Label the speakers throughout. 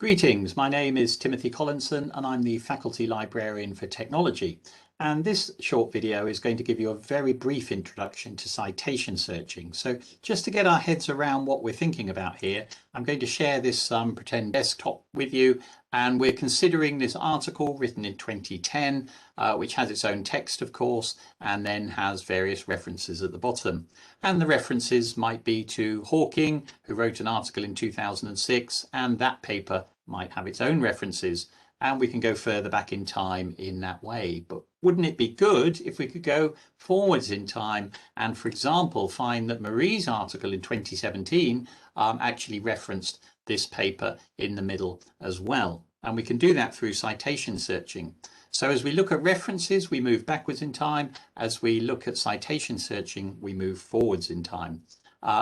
Speaker 1: Greetings, my name is Timothy Collinson and I'm the Faculty Librarian for Technology. And this short video is going to give you a very brief introduction to citation searching. So just to get our heads around what we're thinking about here, I'm going to share this pretend desktop with you. And we're considering this article written in 2010, which has its own text, of course, and then has various references at the bottom. And the references might be to Hawking, who wrote an article in 2006, and that paper might have its own references. And we can go further back in time in that way. But wouldn't it be good if we could go forwards in time and, for example, find that Marie's article in 2017 actually referenced this paper in the middle as well? And we can do that through citation searching. So as we look at references, we move backwards in time. As we look at citation searching, we move forwards in time.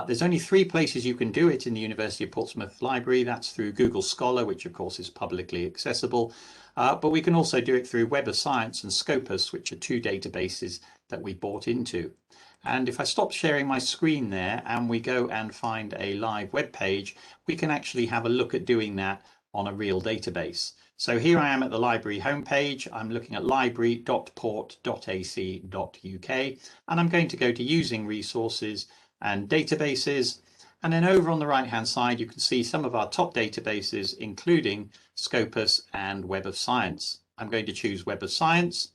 Speaker 1: There's only 3 places you can do it in the University of Portsmouth Library. That's through Google Scholar, which of course is publicly accessible. But we can also do it through Web of Science and Scopus, which are 2 databases that we bought into. And if I stop sharing my screen there and we go and find a live web page, we can actually have a look at doing that on a real database. So here I am at the library homepage. I'm looking at library.port.ac.uk and I'm going to go to using resources and databases, and then over on the right hand side you can see some of our top databases, including Scopus and Web of Science. I'm going to choose Web of Science,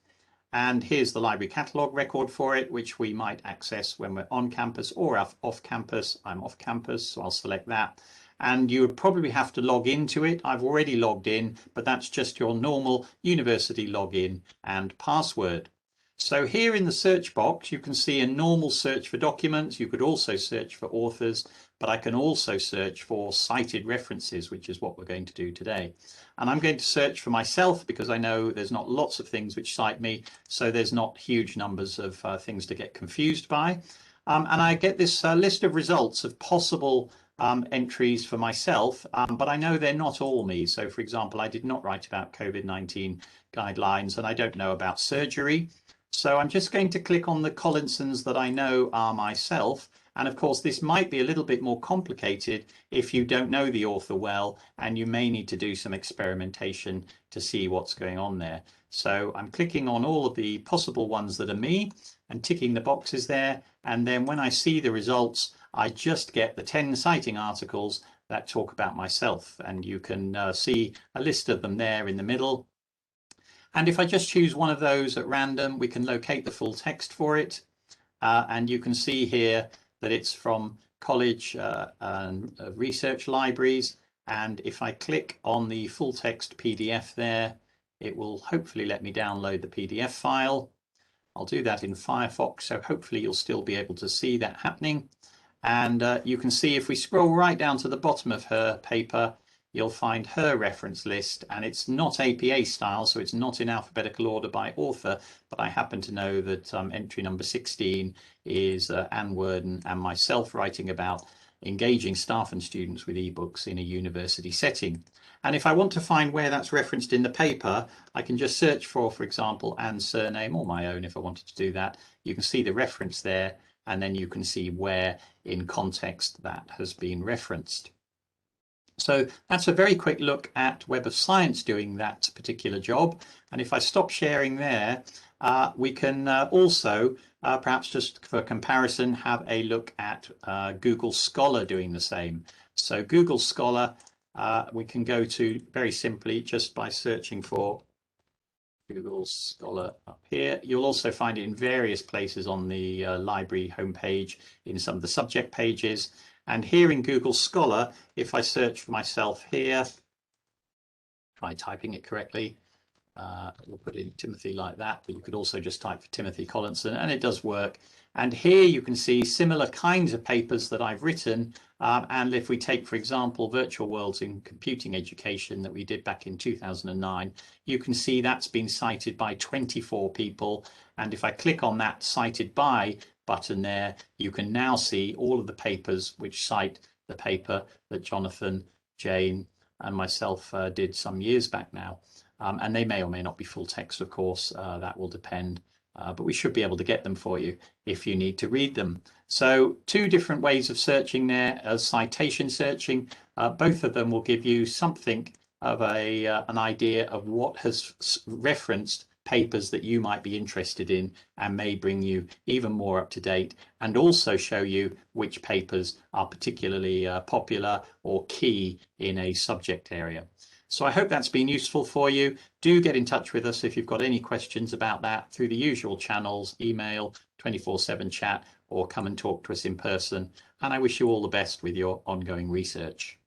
Speaker 1: and here's the library catalogue record for it, which we might access when we're on campus or off campus. I'm off campus, so I'll select that, and you would probably have to log into it. I've already logged in, but that's just your normal university login and password. So here in the search box, you can see a normal search for documents. You could also search for authors, but I can also search for cited references, which is what we're going to do today. And I'm going to search for myself because I know there's not lots of things which cite me, so there's not huge numbers of things to get confused by. And I get this list of results of possible entries for myself, but I know they're not all me. So for example, I did not write about COVID-19 guidelines, and I don't know about surgery. So I'm just going to click on the Collinsons that I know are myself. And of course, this might be a little bit more complicated if you don't know the author well, and you may need to do some experimentation to see what's going on there. So I'm clicking on all of the possible ones that are me and ticking the boxes there. And then when I see the results, I just get the 10 citing articles that talk about myself. And you can see a list of them there in the middle. And if I just choose one of those at random, we can locate the full text for it. And you can see here that it's from college and research libraries. And if I click on the full text PDF there, it will hopefully let me download the PDF file. I'll do that in Firefox, so hopefully you'll still be able to see that happening. And you can see if we scroll right down to the bottom of her paper, you'll find her reference list, and it's not APA style, so it's not in alphabetical order by author, but I happen to know that entry number 16 is Anne Worden and myself writing about engaging staff and students with ebooks in a university setting. And if I want to find where that's referenced in the paper, I can just search for example, Anne's surname, or my own if I wanted to do that. You can see the reference there, and then you can see where in context that has been referenced. So that's a very quick look at Web of Science doing that particular job. And if I stop sharing there, we can also, perhaps just for comparison, have a look at Google Scholar doing the same. So Google Scholar, we can go to very simply just by searching for Google Scholar up here. You'll also find it in various places on the library homepage, in some of the subject pages. And here in Google Scholar, if I search for myself here, try typing it correctly, we'll put in Timothy like that, but you could also just type for Timothy Collinson, and it does work. And here you can see similar kinds of papers that I've written. And if we take, for example, Virtual Worlds in Computing Education that we did back in 2009, you can see that's been cited by 24 people. And if I click on that cited by button there, you can now see all of the papers which cite the paper that Jonathan, Jane, and myself did some years back now. And they may or may not be full text, of course, that will depend. But we should be able to get them for you if you need to read them. So 2 different ways of searching there as citation searching. Both of them will give you something of an idea of what has referenced papers that you might be interested in and may bring you even more up to date, and also show you which papers are particularly popular or key in a subject area. So I hope that's been useful for you. Do get in touch with us if you've got any questions about that through the usual channels, email, 24/7 chat, or come and talk to us in person. And I wish you all the best with your ongoing research.